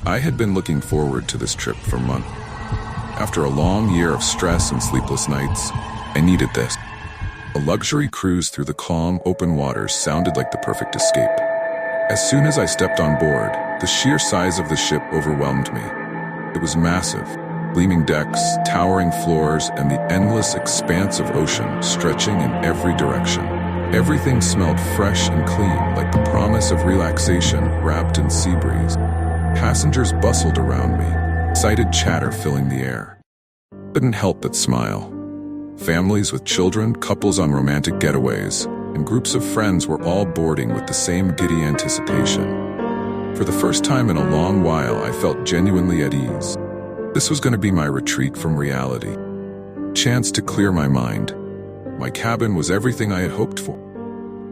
I had been looking forward to this trip for months. After a long year of stress and sleepless nights, I needed this. A luxury cruise through the calm, open waters sounded like the perfect escape. As soon as I stepped on board, the sheer size of the ship overwhelmed me. It was massive, gleaming decks, towering floors, and the endless expanse of ocean stretching in every direction. Everything smelled fresh and clean, like the promise of relaxation wrapped in sea breeze. Passengers bustled around me, excited chatter filling the air. Couldn't help but smile. Families with children, couples on romantic getaways, and groups of friends were all boarding with the same giddy anticipation. For the first time in a long while, I felt genuinely at ease. This was going to be my retreat from reality. Chance to clear my mind. My cabin was everything I had hoped for.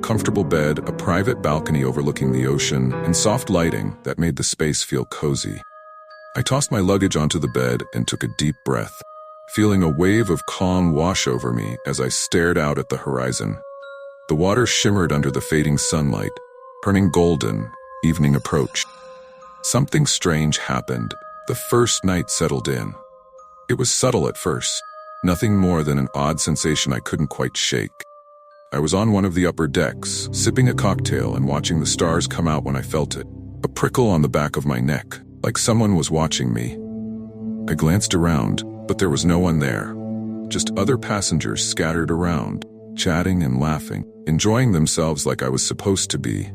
Comfortable bed, a private balcony overlooking the ocean, and soft lighting that made the space feel cozy. I tossed my luggage onto the bed and took a deep breath, feeling a wave of calm wash over me as I stared out at the horizon. The water shimmered under the fading sunlight, turning golden. Evening approached. Something strange happened. The first night settled in. It was subtle at first, nothing more than an odd sensation I couldn't quite shake. I was on one of the upper decks, sipping a cocktail and watching the stars come out when I felt it. A prickle on the back of my neck, like someone was watching me. I glanced around, but there was no one there. Just other passengers scattered around, chatting and laughing, enjoying themselves like I was supposed to be.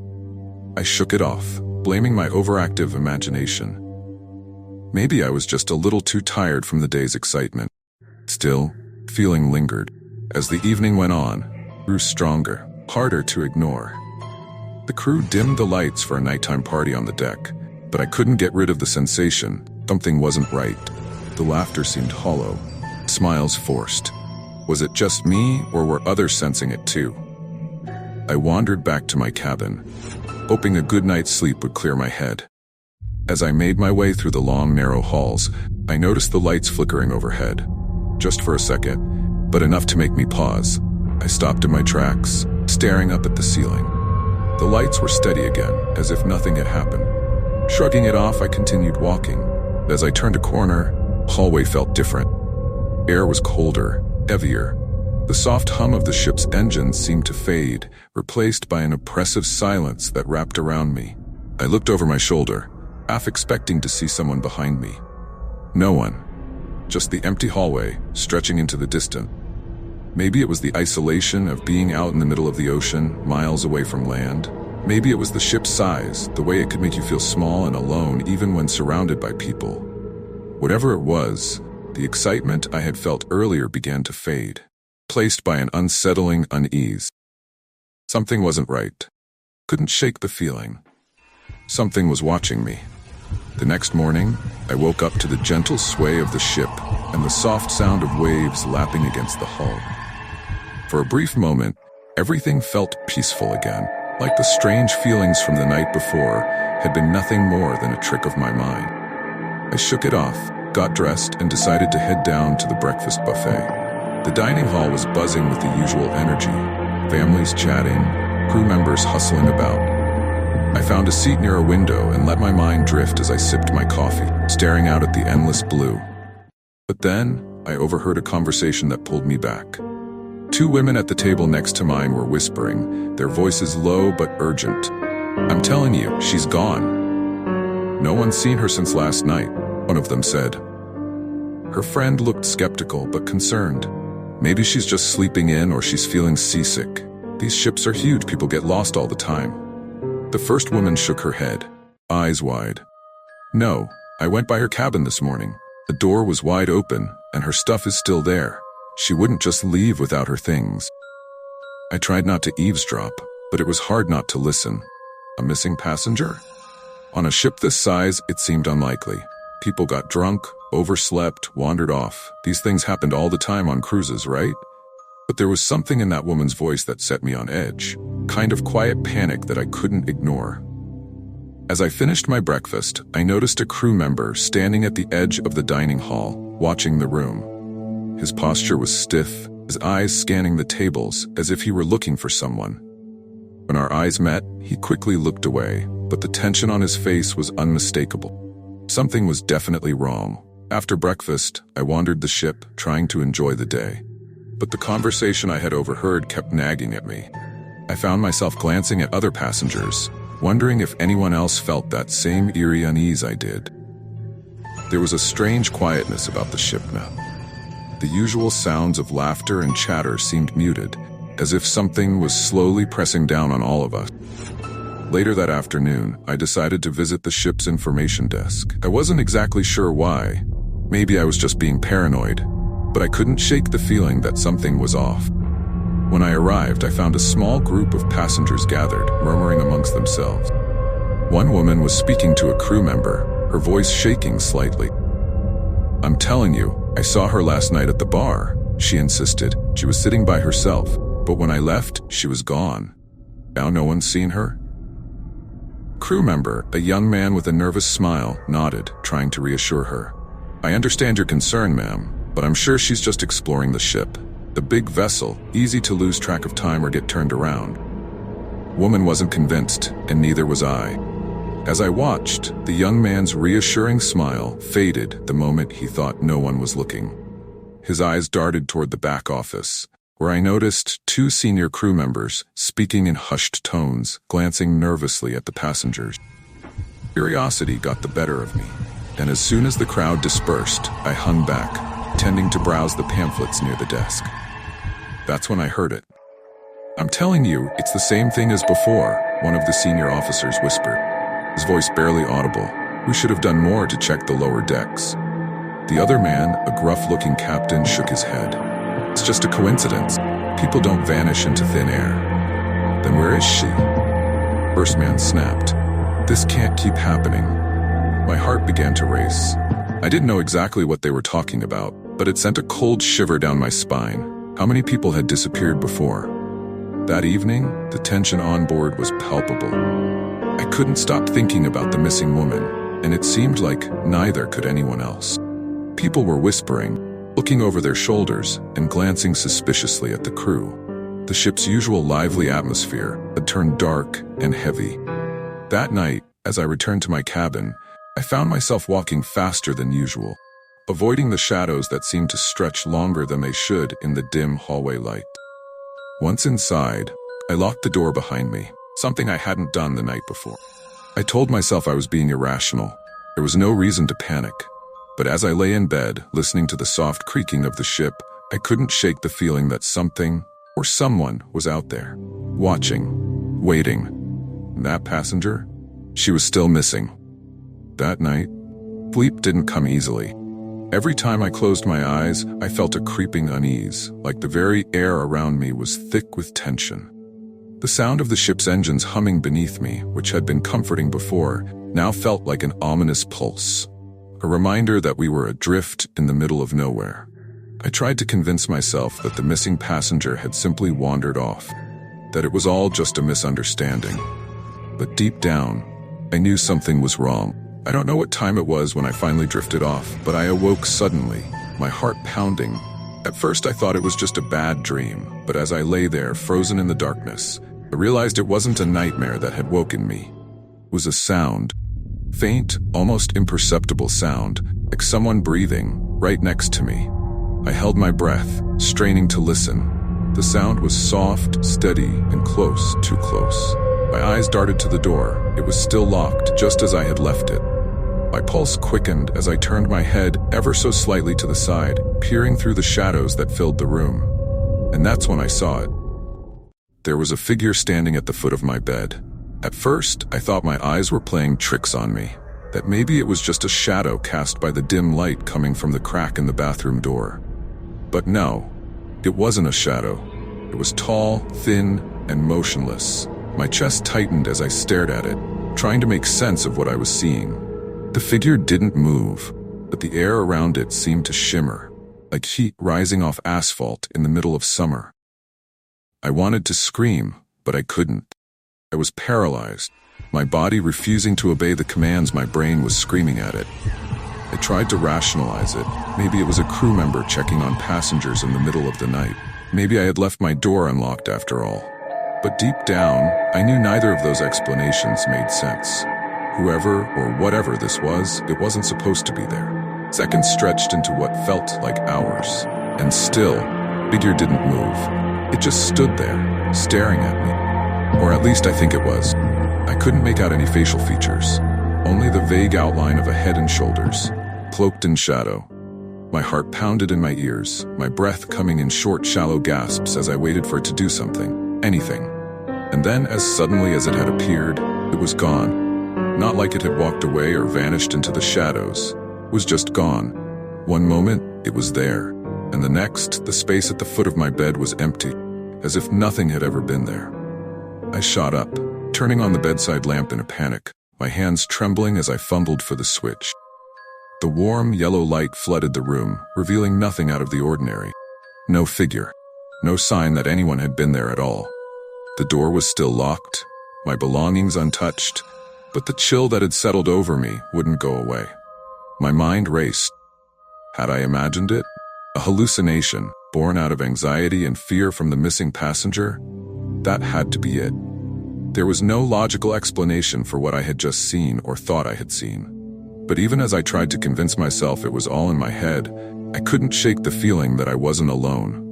I shook it off, blaming my overactive imagination. Maybe I was just a little too tired from the day's excitement. Still, feeling lingered. As the evening went on, grew stronger, harder to ignore. The crew dimmed the lights for a nighttime party on the deck, but I couldn't get rid of the sensation. Something wasn't right. The laughter seemed hollow, smiles forced. Was it just me, or were others sensing it too? I wandered back to my cabin, hoping a good night's sleep would clear my head. As I made my way through the long, narrow halls, I noticed the lights flickering overhead. Just for a second, but enough to make me pause. I stopped in my tracks, staring up at the ceiling. The lights were steady again, as if nothing had happened. Shrugging it off, I continued walking. As I turned a corner, the hallway felt different. Air was colder, heavier. The soft hum of the ship's engines seemed to fade, replaced by an oppressive silence that wrapped around me. I looked over my shoulder, half expecting to see someone behind me. No one. Just the empty hallway, stretching into the distance. Maybe it was the isolation of being out in the middle of the ocean, miles away from land. Maybe it was the ship's size, the way it could make you feel small and alone even when surrounded by people. Whatever it was, the excitement I had felt earlier began to fade, replaced by an unsettling unease. Something wasn't right. Couldn't shake the feeling. Something was watching me. The next morning, I woke up to the gentle sway of the ship and the soft sound of waves lapping against the hull. For a brief moment, everything felt peaceful again, like the strange feelings from the night before had been nothing more than a trick of my mind. I shook it off, got dressed, and decided to head down to the breakfast buffet. The dining hall was buzzing with the usual energy, families chatting, crew members hustling about. I found a seat near a window and let my mind drift as I sipped my coffee, staring out at the endless blue. But then, I overheard a conversation that pulled me back. Two women at the table next to mine were whispering, their voices low but urgent. "I'm telling you, she's gone. No one's seen her since last night," one of them said. Her friend looked skeptical but concerned. "Maybe she's just sleeping in or she's feeling seasick. These ships are huge, people get lost all the time." The first woman shook her head, eyes wide. "No, I went by her cabin this morning. The door was wide open, and her stuff is still there. She wouldn't just leave without her things." I tried not to eavesdrop, but it was hard not to listen. A missing passenger? On a ship this size, it seemed unlikely. People got drunk, overslept, wandered off. These things happened all the time on cruises, right? But there was something in that woman's voice that set me on edge, kind of quiet panic that I couldn't ignore. As I finished my breakfast, I noticed a crew member standing at the edge of the dining hall, watching the room. His posture was stiff, his eyes scanning the tables as if he were looking for someone. When our eyes met, he quickly looked away, but the tension on his face was unmistakable. Something was definitely wrong. After breakfast, I wandered the ship, trying to enjoy the day. But the conversation I had overheard kept nagging at me. I found myself glancing at other passengers, wondering if anyone else felt that same eerie unease I did. There was a strange quietness about the ship now. The usual sounds of laughter and chatter seemed muted, as if something was slowly pressing down on all of us. Later that afternoon, I decided to visit the ship's information desk. I wasn't exactly sure why. Maybe I was just being paranoid, but I couldn't shake the feeling that something was off. When I arrived, I found a small group of passengers gathered, murmuring amongst themselves. One woman was speaking to a crew member, her voice shaking slightly. "I'm telling you, I saw her last night at the bar," she insisted. She was sitting by herself, but when I left, she was gone. Now no one's seen her? Crew member, a young man with a nervous smile, nodded, trying to reassure her. "I understand your concern, ma'am, but I'm sure she's just exploring the ship. The big vessel, easy to lose track of time or get turned around." Woman wasn't convinced, and neither was I. As I watched, the young man's reassuring smile faded the moment he thought no one was looking. His eyes darted toward the back office, where I noticed two senior crew members speaking in hushed tones, glancing nervously at the passengers. Curiosity got the better of me, and as soon as the crowd dispersed, I hung back, tending to browse the pamphlets near the desk. That's when I heard it. "I'm telling you, it's the same thing as before," one of the senior officers whispered, his voice barely audible. "We should have done more to check the lower decks." The other man, a gruff-looking captain, shook his head. "It's just a coincidence. People don't vanish into thin air." "Then where is she?" First man snapped. "This can't keep happening." My heart began to race. I didn't know exactly what they were talking about, but it sent a cold shiver down my spine. How many people had disappeared before? That evening, the tension on board was palpable. I couldn't stop thinking about the missing woman, and it seemed like neither could anyone else. People were whispering, looking over their shoulders, and glancing suspiciously at the crew. The ship's usual lively atmosphere had turned dark and heavy. That night, as I returned to my cabin, I found myself walking faster than usual, avoiding the shadows that seemed to stretch longer than they should in the dim hallway light. Once inside, I locked the door behind me, something I hadn't done the night before. I told myself I was being irrational. There was no reason to panic. But as I lay in bed, listening to the soft creaking of the ship, I couldn't shake the feeling that something or someone was out there, watching, waiting. And that passenger? She was still missing. That night, sleep didn't come easily. Every time I closed my eyes, I felt a creeping unease, like the very air around me was thick with tension. The sound of the ship's engines humming beneath me, which had been comforting before, now felt like an ominous pulse. A reminder that we were adrift in the middle of nowhere. I tried to convince myself that the missing passenger had simply wandered off, that it was all just a misunderstanding. But deep down, I knew something was wrong. I don't know what time it was when I finally drifted off, but I awoke suddenly, my heart pounding. At first I thought it was just a bad dream, but as I lay there, frozen in the darkness, I realized it wasn't a nightmare that had woken me. It was a sound. Faint, almost imperceptible sound, like someone breathing, right next to me. I held my breath, straining to listen. The sound was soft, steady, and close, too close. My eyes darted to the door. It was still locked, just as I had left it. My pulse quickened as I turned my head ever so slightly to the side, peering through the shadows that filled the room. And that's when I saw it. There was a figure standing at the foot of my bed. At first, I thought my eyes were playing tricks on me, that maybe it was just a shadow cast by the dim light coming from the crack in the bathroom door. But no, it wasn't a shadow. It was tall, thin, and motionless. My chest tightened as I stared at it, trying to make sense of what I was seeing. The figure didn't move, but the air around it seemed to shimmer, like heat rising off asphalt in the middle of summer. I wanted to scream, but I couldn't. I was paralyzed, my body refusing to obey the commands my brain was screaming at it. I tried to rationalize it. Maybe it was a crew member checking on passengers in the middle of the night. Maybe I had left my door unlocked after all. But deep down, I knew neither of those explanations made sense. Whoever or whatever this was, it wasn't supposed to be there. Seconds stretched into what felt like hours, and still, the figure didn't move. It just stood there, staring at me. Or at least I think it was. I couldn't make out any facial features, only the vague outline of a head and shoulders, cloaked in shadow. My heart pounded in my ears, my breath coming in short, shallow gasps as I waited for it to do something, anything. And then, as suddenly as it had appeared, it was gone. Not like it had walked away or vanished into the shadows. It was just gone. One moment, it was there, and the next, the space at the foot of my bed was empty, as if nothing had ever been there. I shot up, turning on the bedside lamp in a panic, my hands trembling as I fumbled for the switch. The warm, yellow light flooded the room, revealing nothing out of the ordinary. No figure. No sign that anyone had been there at all. The door was still locked, my belongings untouched, but the chill that had settled over me wouldn't go away. My mind raced. Had I imagined it? A hallucination, born out of anxiety and fear from the missing passenger? That had to be it. There was no logical explanation for what I had just seen or thought I had seen. But even as I tried to convince myself it was all in my head, I couldn't shake the feeling that I wasn't alone.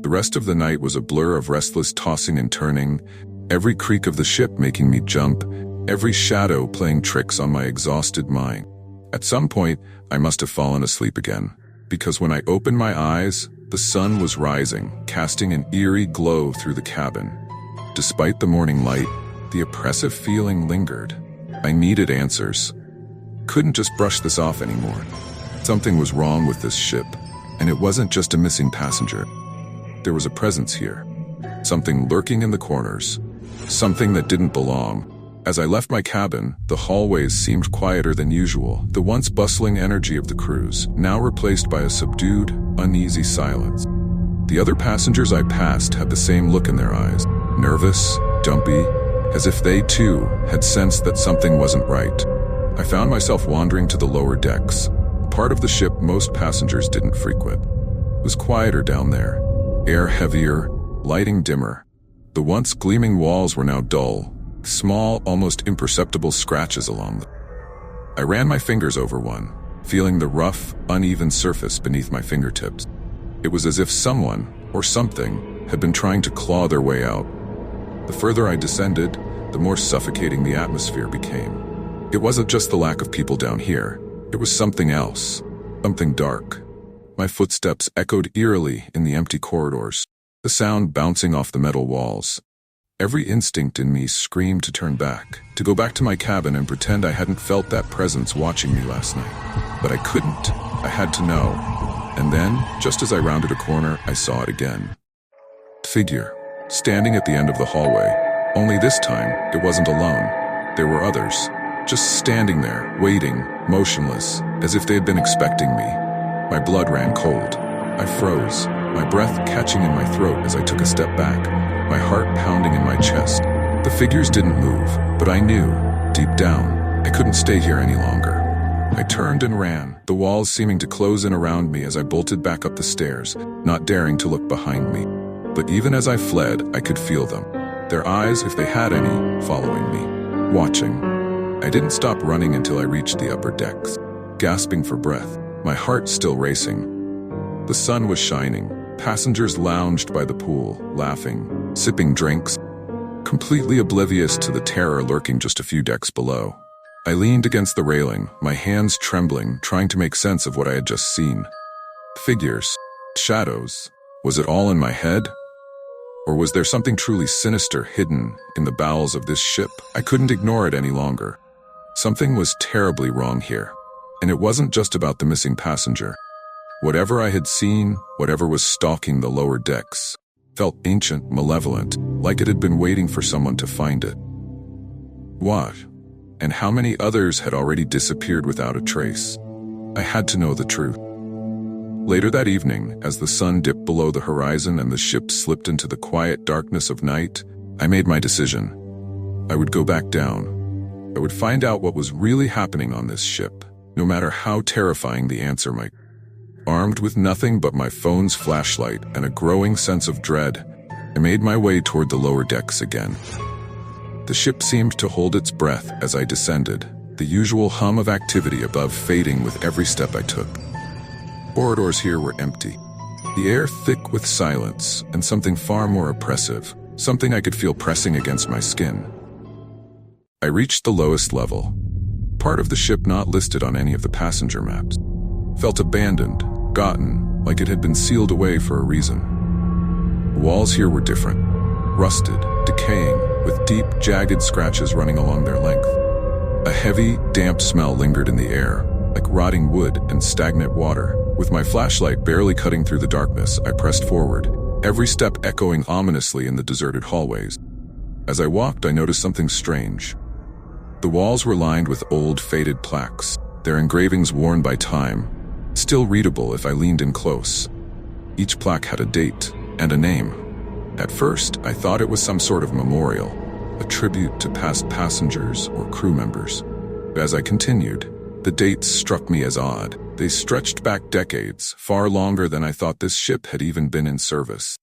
The rest of the night was a blur of restless tossing and turning, every creak of the ship making me jump, every shadow playing tricks on my exhausted mind. At some point, I must have fallen asleep again, because when I opened my eyes, the sun was rising, casting an eerie glow through the cabin. Despite the morning light, the oppressive feeling lingered. I needed answers. Couldn't just brush this off anymore. Something was wrong with this ship, and it wasn't just a missing passenger. There was a presence here, something lurking in the corners, something that didn't belong. As I left my cabin, the hallways seemed quieter than usual, the once bustling energy of the cruise, now replaced by a subdued, uneasy silence. The other passengers I passed had the same look in their eyes, nervous, dumpy, as if they too had sensed that something wasn't right. I found myself wandering to the lower decks, a part of the ship most passengers didn't frequent. It was quieter down there, air heavier, lighting dimmer. The once gleaming walls were now dull, small, almost imperceptible scratches along them. I ran my fingers over one, feeling the rough, uneven surface beneath my fingertips. It was as if someone, or something, had been trying to claw their way out. The further I descended, the more suffocating the atmosphere became. It wasn't just the lack of people down here. It was something else, something dark. My footsteps echoed eerily in the empty corridors, the sound bouncing off the metal walls. Every instinct in me screamed to turn back, to go back to my cabin and pretend I hadn't felt that presence watching me last night. But I couldn't. I had to know. And then, just as I rounded a corner, I saw it again. Figure, standing at the end of the hallway. Only this time, it wasn't alone. There were others. Just standing there, waiting, motionless, as if they had been expecting me. My blood ran cold. I froze, my breath catching in my throat as I took a step back, my heart pounding in my chest. The figures didn't move, but I knew, deep down, I couldn't stay here any longer. I turned and ran, the walls seeming to close in around me as I bolted back up the stairs, not daring to look behind me. But even as I fled, I could feel them. Their eyes, if they had any, following me, watching. I didn't stop running until I reached the upper decks, gasping for breath, my heart still racing. The sun was shining. Passengers lounged by the pool, laughing, sipping drinks, completely oblivious to the terror lurking just a few decks below. I leaned against the railing, my hands trembling, trying to make sense of what I had just seen. Figures, shadows. Was it all in my head? Or was there something truly sinister hidden in the bowels of this ship? I couldn't ignore it any longer. Something was terribly wrong here. And it wasn't just about the missing passenger. Whatever I had seen, whatever was stalking the lower decks, felt ancient, malevolent, like it had been waiting for someone to find it. What? And how many others had already disappeared without a trace? I had to know the truth. Later that evening, as the sun dipped below the horizon and the ship slipped into the quiet darkness of night, I made my decision. I would go back down. I would find out what was really happening on this ship, no matter how terrifying the answer might be. Armed with nothing but my phone's flashlight and a growing sense of dread, I made my way toward the lower decks again. The ship seemed to hold its breath as I descended, the usual hum of activity above fading with every step I took. Corridors here were empty, the air thick with silence and something far more oppressive, something I could feel pressing against my skin. I reached the lowest level, part of the ship not listed on any of the passenger maps. Felt abandoned, forgotten, like it had been sealed away for a reason. The walls here were different, rusted, decaying, with deep, jagged scratches running along their length. A heavy, damp smell lingered in the air, like rotting wood and stagnant water. With my flashlight barely cutting through the darkness, I pressed forward, every step echoing ominously in the deserted hallways. As I walked, I noticed something strange. The walls were lined with old, faded plaques, their engravings worn by time, still readable if I leaned in close. Each plaque had a date and a name. At first, I thought it was some sort of memorial, a tribute to past passengers or crew members. As I continued, the dates struck me as odd. They stretched back decades, far longer than I thought this ship had even been in service.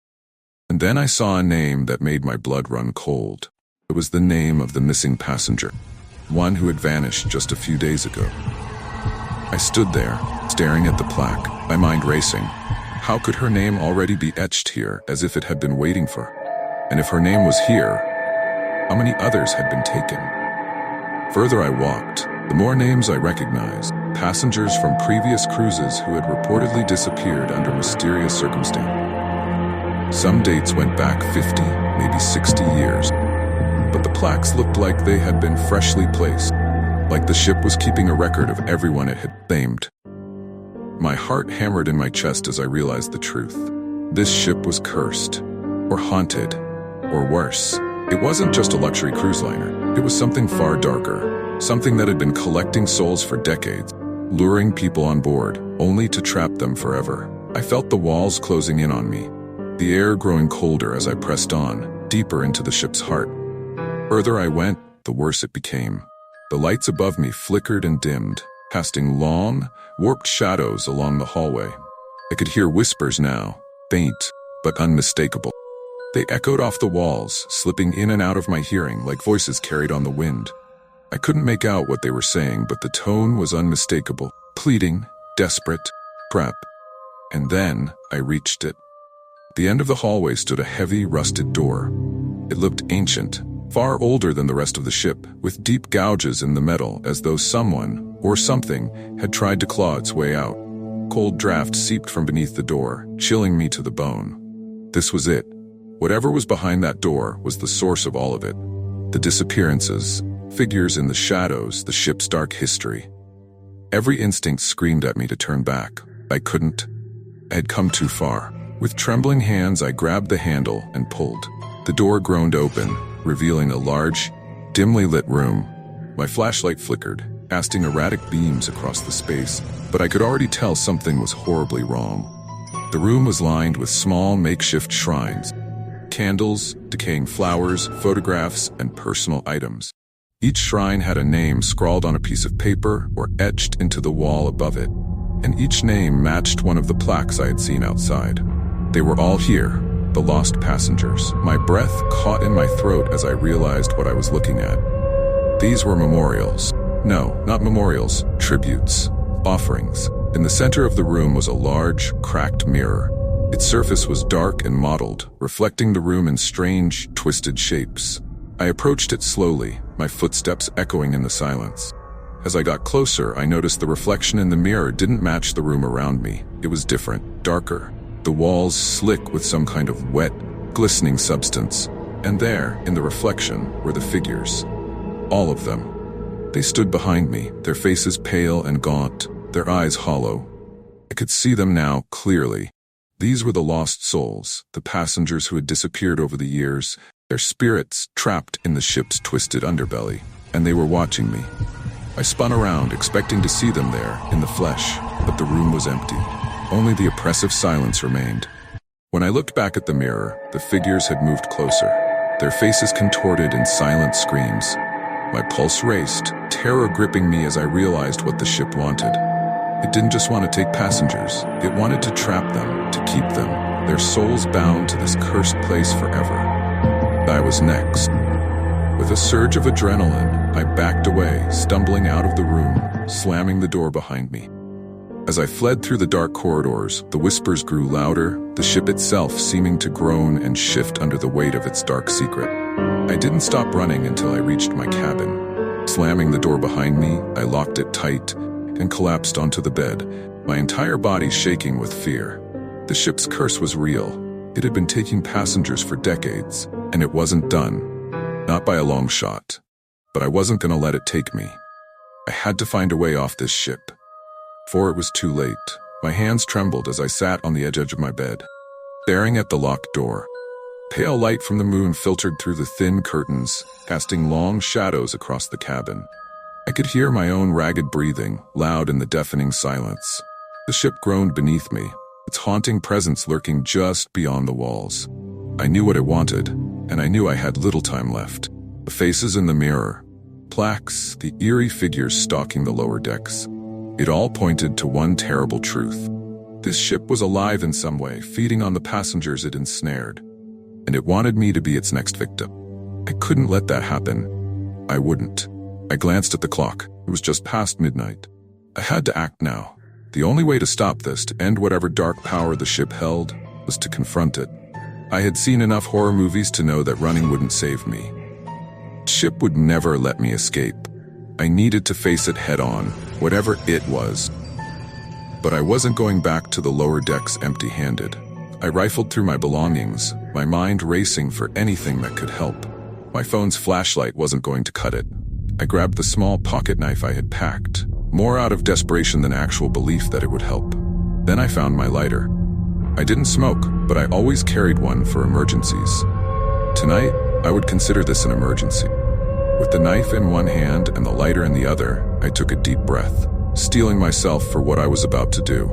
And then I saw a name that made my blood run cold. It was the name of the missing passenger, one who had vanished just a few days ago. I stood there, staring at the plaque, my mind racing. How could her name already be etched here, as if it had been waiting for her? And if her name was here, how many others had been taken? Further I walked, the more names I recognized, passengers from previous cruises who had reportedly disappeared under mysterious circumstances. Some dates went back 50, maybe 60 years, but the plaques looked like they had been freshly placed, like the ship was keeping a record of everyone it had claimed. My heart hammered in my chest as I realized the truth. This ship was cursed, or haunted, or worse. It wasn't just a luxury cruise liner. It was something far darker, something that had been collecting souls for decades, luring people on board, only to trap them forever. I felt the walls closing in on me, the air growing colder as I pressed on, deeper into the ship's heart. Further I went, the worse it became. The lights above me flickered and dimmed, casting long, warped shadows along the hallway. I could hear whispers now, faint but unmistakable. They echoed off the walls, slipping in and out of my hearing like voices carried on the wind. I couldn't make out what they were saying, but the tone was unmistakable, pleading, desperate, trap. And then I reached it. At the end of the hallway stood a heavy, rusted door. It looked ancient, far older than the rest of the ship, with deep gouges in the metal as though someone, or something, had tried to claw its way out. Cold draft seeped from beneath the door, chilling me to the bone. This was it. Whatever was behind that door was the source of all of it. The disappearances, figures in the shadows, the ship's dark history. Every instinct screamed at me to turn back. I couldn't. I had come too far. With trembling hands, I grabbed the handle and pulled. The door groaned open, revealing a large, dimly lit room. My flashlight flickered, casting erratic beams across the space, but I could already tell something was horribly wrong. The room was lined with small makeshift shrines, candles, decaying flowers, photographs, and personal items. Each shrine had a name scrawled on a piece of paper or etched into the wall above it, and each name matched one of the plaques I had seen outside. They were all here, the lost passengers. My breath caught in my throat as I realized what I was looking at. These were memorials. No, not memorials, tributes, offerings. In the center of the room was a large, cracked mirror. Its surface was dark and mottled, reflecting the room in strange, twisted shapes. I approached it slowly, my footsteps echoing in the silence. As I got closer, I noticed the reflection in the mirror didn't match the room around me. It was different, darker. The walls slick with some kind of wet, glistening substance. And there, in the reflection, were the figures. All of them. They stood behind me, their faces pale and gaunt, their eyes hollow. I could see them now, clearly. These were the lost souls, the passengers who had disappeared over the years, their spirits trapped in the ship's twisted underbelly, and they were watching me. I spun around, expecting to see them there, in the flesh, but the room was empty. Only the oppressive silence remained. When I looked back at the mirror, the figures had moved closer, their faces contorted in silent screams. My pulse raced, terror gripping me as I realized what the ship wanted. It didn't just want to take passengers, it wanted to trap them, to keep them, their souls bound to this cursed place forever. I was next. With a surge of adrenaline, I backed away, stumbling out of the room, slamming the door behind me. As I fled through the dark corridors, the whispers grew louder, the ship itself seeming to groan and shift under the weight of its dark secret. I didn't stop running until I reached my cabin. Slamming the door behind me, I locked it tight and collapsed onto the bed, my entire body shaking with fear. The ship's curse was real. It had been taking passengers for decades, and it wasn't done. Not by a long shot. But I wasn't going to let it take me. I had to find a way off this ship. Before it was too late, my hands trembled as I sat on the edge of my bed, staring at the locked door. Pale light from the moon filtered through the thin curtains, casting long shadows across the cabin. I could hear my own ragged breathing, loud in the deafening silence. The ship groaned beneath me, its haunting presence lurking just beyond the walls. I knew what it wanted, and I knew I had little time left. The faces in the mirror, plaques, the eerie figures stalking the lower decks. It all pointed to one terrible truth. This ship was alive in some way, feeding on the passengers it ensnared. And it wanted me to be its next victim. I couldn't let that happen. I wouldn't. I glanced at the clock. It was just past midnight. I had to act now. The only way to stop this, to end whatever dark power the ship held, was to confront it. I had seen enough horror movies to know that running wouldn't save me. The ship would never let me escape. I needed to face it head-on, whatever it was. But I wasn't going back to the lower decks empty-handed. I rifled through my belongings, my mind racing for anything that could help. My phone's flashlight wasn't going to cut it. I grabbed the small pocket knife I had packed, more out of desperation than actual belief that it would help. Then I found my lighter. I didn't smoke, but I always carried one for emergencies. Tonight, I would consider this an emergency. With the knife in one hand and the lighter in the other, I took a deep breath, steeling myself for what I was about to do.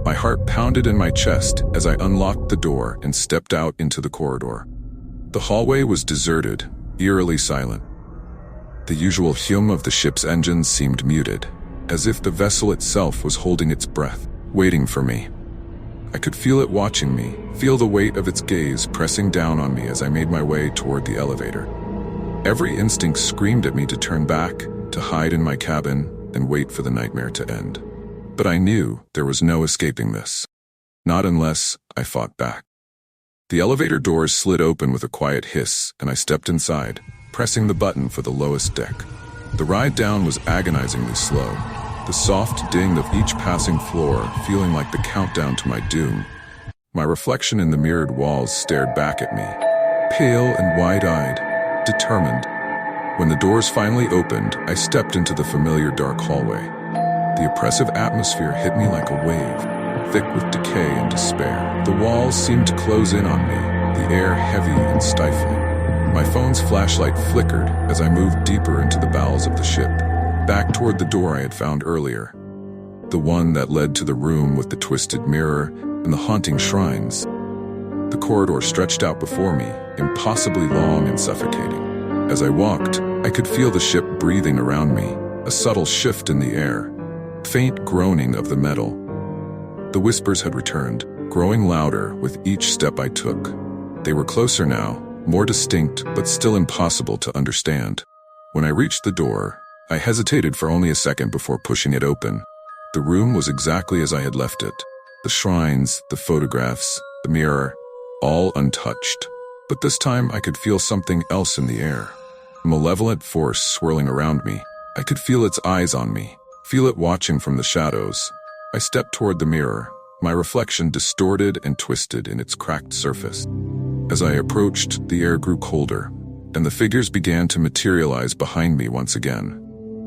My heart pounded in my chest as I unlocked the door and stepped out into the corridor. The hallway was deserted, eerily silent. The usual hum of the ship's engines seemed muted, as if the vessel itself was holding its breath, waiting for me. I could feel it watching me, feel the weight of its gaze pressing down on me as I made my way toward the elevator. Every instinct screamed at me to turn back, to hide in my cabin, and wait for the nightmare to end. But I knew there was no escaping this. Not unless I fought back. The elevator doors slid open with a quiet hiss, and I stepped inside, pressing the button for the lowest deck. The ride down was agonizingly slow, the soft ding of each passing floor feeling like the countdown to my doom. My reflection in the mirrored walls stared back at me, pale and wide-eyed, determined. When the doors finally opened, I stepped into the familiar dark hallway. The oppressive atmosphere hit me like a wave, thick with decay and despair. The walls seemed to close in on me, the air heavy and stifling. My phone's flashlight flickered as I moved deeper into the bowels of the ship, back toward the door I had found earlier. The one that led to the room with the twisted mirror and the haunting shrines. The corridor stretched out before me, impossibly long and suffocating. As I walked, I could feel the ship breathing around me, a subtle shift in the air, faint groaning of the metal. The whispers had returned, growing louder with each step I took. They were closer now, more distinct, but still impossible to understand. When I reached the door, I hesitated for only a second before pushing it open. The room was exactly as I had left it. The shrines, the photographs, the mirror, all untouched. But this time I could feel something else in the air. A malevolent force swirling around me. I could feel its eyes on me, feel it watching from the shadows. I stepped toward the mirror, my reflection distorted and twisted in its cracked surface. As I approached, the air grew colder, and the figures began to materialize behind me once again.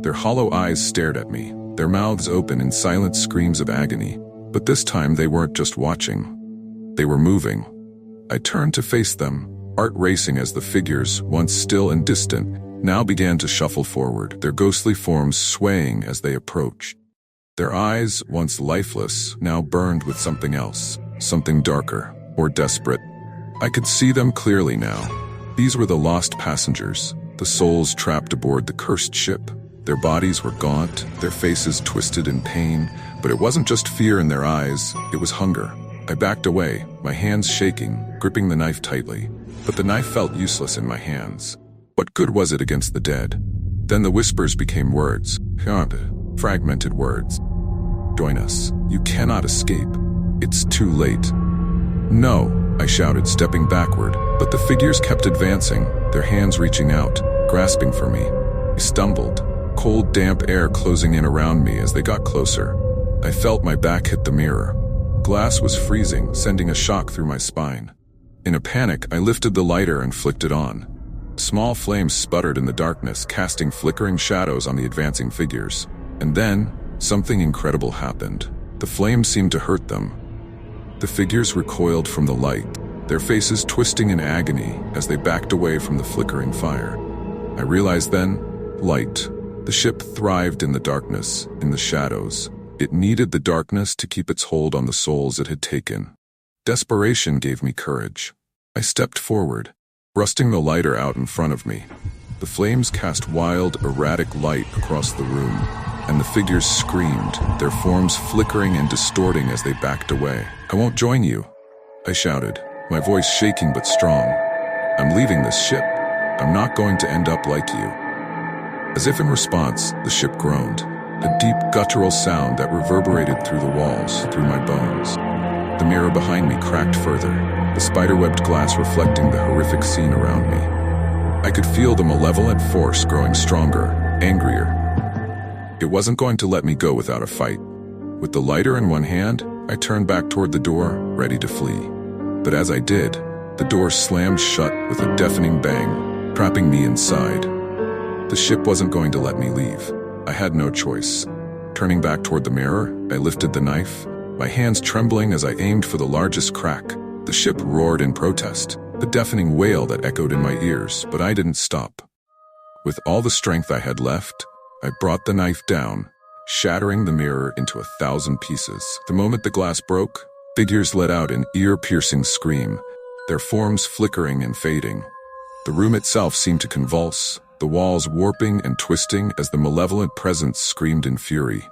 Their hollow eyes stared at me, their mouths open in silent screams of agony. But this time they weren't just watching. They were moving. I turned to face them, heart racing as the figures, once still and distant, now began to shuffle forward, their ghostly forms swaying as they approached. Their eyes, once lifeless, now burned with something else, something darker, more desperate. I could see them clearly now. These were the lost passengers, the souls trapped aboard the cursed ship. Their bodies were gaunt, their faces twisted in pain, but it wasn't just fear in their eyes, it was hunger. I backed away, my hands shaking, gripping the knife tightly. But the knife felt useless in my hands. What good was it against the dead? Then the whispers became words, fragmented words. Join us. You cannot escape. It's too late. No, I shouted, stepping backward, but the figures kept advancing, their hands reaching out, grasping for me. I stumbled, cold, damp air closing in around me as they got closer. I felt my back hit the mirror. Glass was freezing, sending a shock through my spine. In a panic, I lifted the lighter and flicked it on. Small flames sputtered in the darkness, casting flickering shadows on the advancing figures. And then, something incredible happened. The flames seemed to hurt them. The figures recoiled from the light, their faces twisting in agony as they backed away from the flickering fire. I realized then, light. The ship thrived in the darkness, in the shadows. It needed the darkness to keep its hold on the souls it had taken. Desperation gave me courage. I stepped forward, thrusting the lighter out in front of me. The flames cast wild, erratic light across the room, and the figures screamed, their forms flickering and distorting as they backed away. I won't join you, I shouted, my voice shaking but strong. I'm leaving this ship. I'm not going to end up like you. As if in response, the ship groaned, a deep guttural sound that reverberated through the walls, through my bones. The mirror behind me cracked further, the spiderwebbed glass reflecting the horrific scene around me. I could feel the malevolent force growing stronger, angrier. It wasn't going to let me go without a fight. With the lighter in one hand, I turned back toward the door, ready to flee. But as I did, the door slammed shut with a deafening bang, trapping me inside. The ship wasn't going to let me leave. I had no choice. Turning back toward the mirror, I lifted the knife, my hands trembling as I aimed for the largest crack. The ship roared in protest, the deafening wail that echoed in my ears, but I didn't stop. With all the strength I had left, I brought the knife down, shattering the mirror into 1,000 pieces. The moment the glass broke, figures let out an ear-piercing scream, their forms flickering and fading. The room itself seemed to convulse, the walls warping and twisting as the malevolent presence screamed in fury.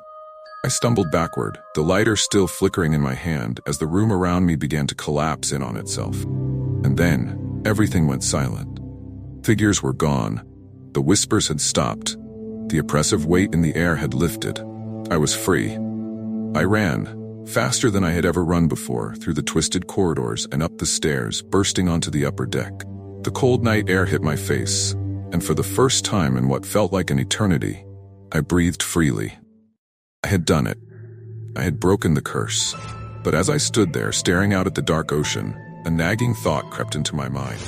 I stumbled backward, the lighter still flickering in my hand as the room around me began to collapse in on itself. And then, everything went silent. Figures were gone. The whispers had stopped. The oppressive weight in the air had lifted. I was free. I ran, faster than I had ever run before, through the twisted corridors and up the stairs, bursting onto the upper deck. The cold night air hit my face, and for the first time in what felt like an eternity, I breathed freely. I had done it. I had broken the curse. But as I stood there, staring out at the dark ocean, a nagging thought crept into my mind.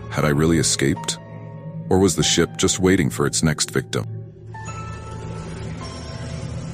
Had I really escaped? Or was the ship just waiting for its next victim?